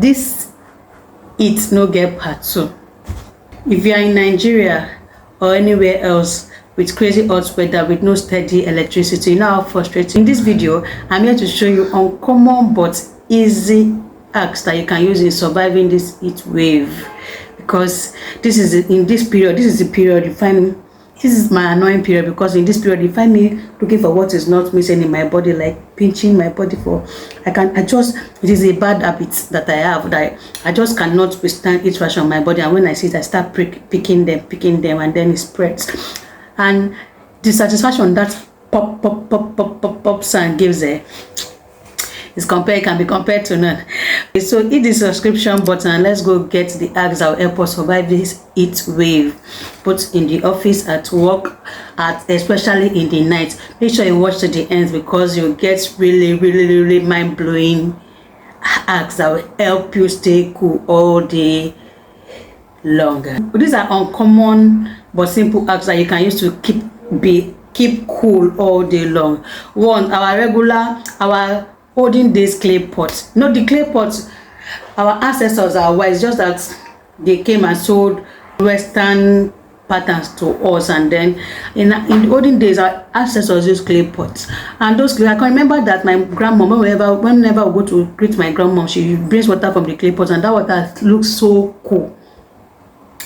this it no get part 2. If you are in Nigeria or anywhere else with crazy hot weather with no steady electricity, you know how frustrating. In this video, I'm here to show you uncommon but easy hacks that you can use in surviving this heat wave. Because this is the period you find me. This is my annoying period, because in this period you find me looking for what is not missing in my body, like pinching my body for. It is a bad habit that I have, that I just cannot withstand heat rash on my body, and when I see it, I start picking them, and then it spreads. And the satisfaction that pop sound gives can be compared to none. So hit the subscription button and let's go get the hacks that will help us survive this heat wave, both in the office, at work, especially in the night. Make sure you watch to the end, because you'll get really mind-blowing hacks that will help you stay cool all day longer. These are uncommon but simple hacks that you can use to keep cool all day long. One, our olden days clay pots. No, the clay pots, our ancestors are wise, just that they came and sold Western patterns to us, and then in the olden days our ancestors used clay pots. And those clay, I can remember that my grandma, whenever we go to greet my grandma, she brings water from the clay pots, and that water looks so cool.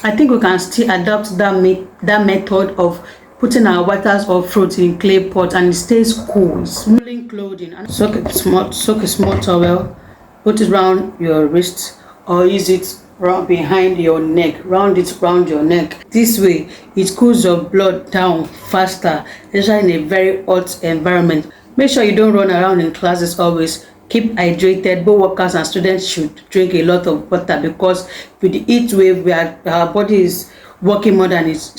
I think we can still adopt that method of putting our waters or fruits in clay pot, and it stays cool. Smelling clothing, and soak a small towel, put it around your wrist, or use it round behind your neck, round your neck. This way it cools your blood down faster, especially in a very hot environment. Make sure you don't run around in classes always. Keep hydrated. Both workers and students should drink a lot of water, because with the heat wave, our body is working more than it's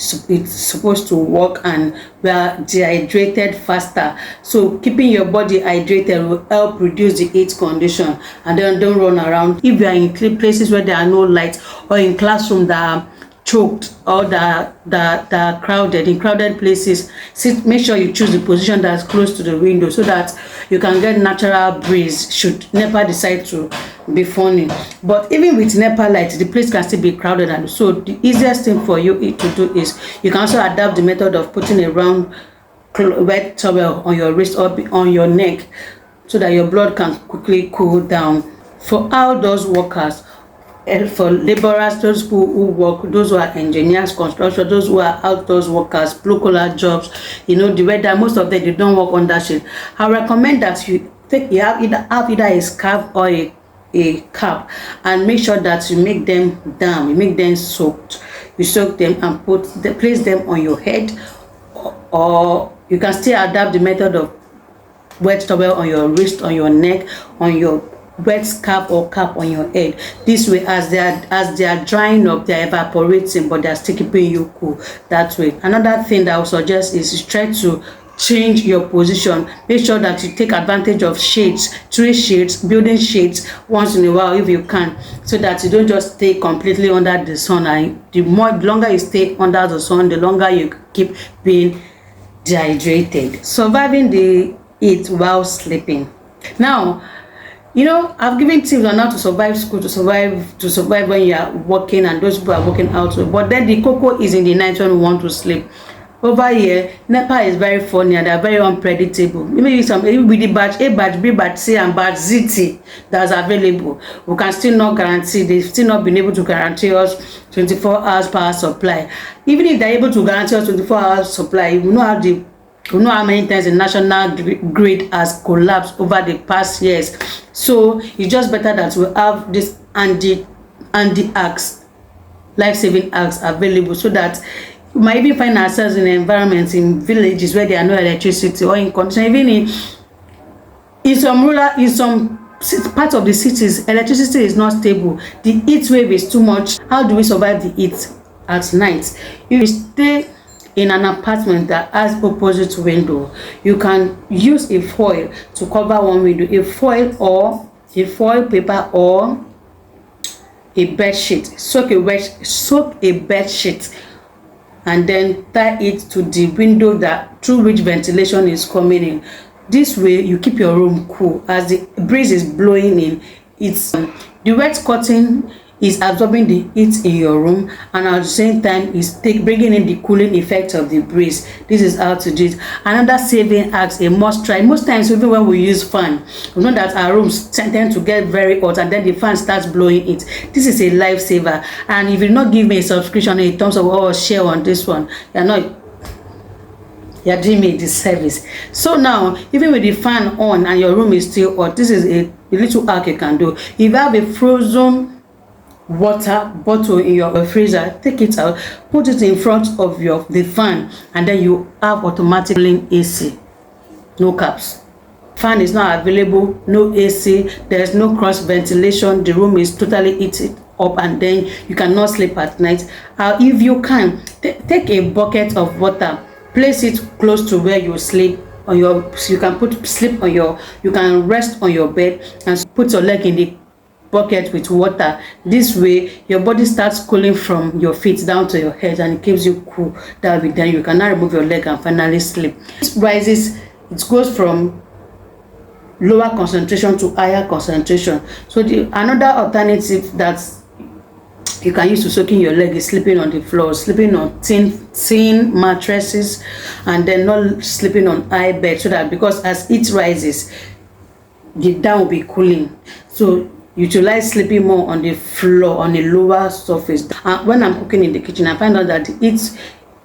supposed to work, and we are dehydrated faster. So keeping your body hydrated will help reduce the heat condition. And then don't run around. If you are in places where there are no lights, or in classrooms that are choked, or that are crowded, in crowded places, make sure you choose the position that's close to the window, so that you can get natural breeze should NEPA decide to be funny. But even with NEPA lights, the place can still be crowded, and so the easiest thing for you to do is you can also adapt the method of putting a round wet towel on your wrist or on your neck, so that your blood can quickly cool down. For outdoors workers, for laborers, those who work, those who are engineers, construction, those who are outdoors workers, blue collar jobs, the weather, most of them, they don't work under shade. I recommend that you have either a scarf or a cap, and make sure that you make them down, you make them soaked. You soak them and place them on your head, or you can still adapt the method of wet towel on your wrist, on your neck, on your wet scarf or cap on your head. This way, as they are drying up, they are evaporating, but they are still keeping you cool that way. Another thing that I would suggest is try to change your position. Make sure that you take advantage of shades, tree shades, building shades once in a while if you can, so that you don't just stay completely under the sun. And the longer you stay under the sun, the longer you keep being dehydrated. Surviving the heat while sleeping. Now, I've given tips on how to survive school, to survive when you are working, and those people are working out. But then the cocoa is in the night when we want to sleep. Over here, NEPA is very funny, and they're very unpredictable. Maybe with the batch A, batch B, batch C, and batch ZT that's available, we can still not guarantee. They've still not been able to guarantee us 24 hours power supply. Even if they're able to guarantee us 24 hours supply, we know how many times the national grid has collapsed over the past years. So it's just better that we have this anti hacks, life-saving hacks available, so that we might even find ourselves in environments, in villages where there are no electricity, or in condition, even in some parts of the cities, electricity is not stable. The heat wave is too much. How do we survive the heat at night? If you stay in an apartment that has opposite window, you can use a foil to cover one window, a foil paper, or a bed sheet. Soak a bed sheet, and then tie it to the window through which ventilation is coming in. This way you keep your room cool. As the breeze is blowing in, The wet curtain is absorbing the heat in your room, and at the same time is bringing in the cooling effect of the breeze. This is how to do it. Another saving hack, a must try. Most times even when we use fan, we know that our rooms tend to get very hot and then the fan starts blowing it. This is a lifesaver, and if you not give me a subscription in terms of share on this one, you're doing me a disservice. So now, even with the fan on and your room is still hot, this is a little hack you can do. If you have a frozen water bottle in your freezer, take it out, put it in front of the fan, and then you have automatic cooling AC. No caps. Fan is not available, no AC, there's no cross ventilation, the room is totally heated up, and then you cannot sleep at night. If you can, take a bucket of water, place it close to where you sleep on your, so you can rest on your bed and put your leg in the bucket with water. This way your body starts cooling from your feet down to your head, and it keeps you cool. That way then you can now remove your leg and finally sleep. It goes from lower concentration to higher concentration. So another alternative that you can use to soak in your leg is sleeping on the floor, sleeping on thin mattresses, and then not sleeping on high bed, so that because as heat rises, the down will be cooling. So utilize sleeping more on the floor, on a lower surface. When I'm cooking in the kitchen, I find out that the heat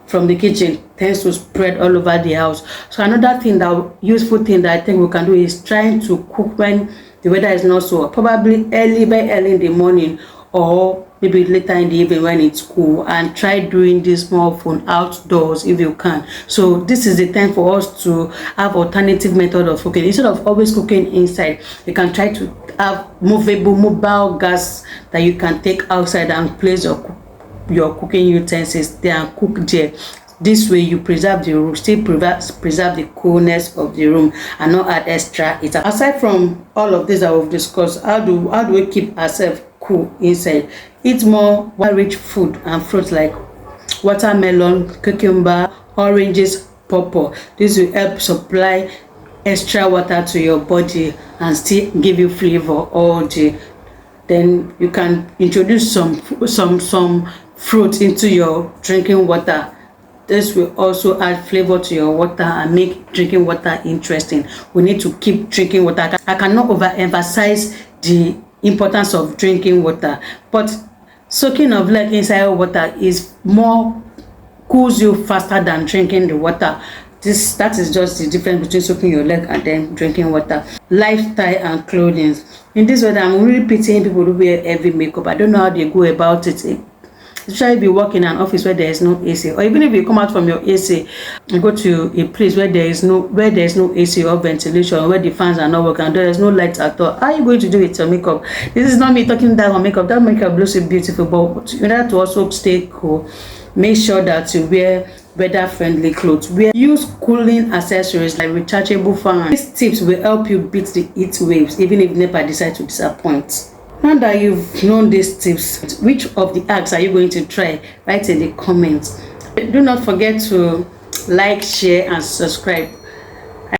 from the kitchen tends to spread all over the house. So another thing, useful thing that I think we can do is trying to cook when the weather is not so hot, probably very early in the morning, or maybe later in the evening when it's cool, and try doing this more often outdoors if you can. So this is the time for us to have alternative method of cooking. Instead of always cooking inside, you can try to have mobile gas that you can take outside and place your cooking utensils there and cook there. This way you preserve the room, still preserve the coolness of the room, and not add extra heat. Aside from all of this that we've discussed, how do we keep ourselves cool inside? Eat more rich food and fruits like watermelon, cucumber, oranges, pawpaw. This will help supply extra water to your body and still give you flavor all day. Then you can introduce some fruit into your drinking water. This will also add flavor to your water and make drinking water interesting. We need to keep drinking water. I cannot overemphasize the importance of drinking water, but soaking of leg inside water is more cools you faster than drinking the water. That is just the difference between soaking your leg and then drinking water. Lifestyle and clothing. In this weather, I'm really pitying people who wear heavy makeup. I don't know how they go about it. Especially if you work in an office where there is no AC, or even if you come out from your AC and go to a place where there is no AC or ventilation, where the fans are not working and there is no light at all. How are you going to do with your makeup? This is not me talking down on makeup. That makeup looks so beautiful, but in order to also stay cool, make sure that you wear weather-friendly clothes. Use cooling accessories like rechargeable fans. These tips will help you beat the heat waves, even if NEPA decides to disappoint. Now that you've known these tips, which of the hacks are you going to try? Write in the comments. Do not forget to like, share, and subscribe.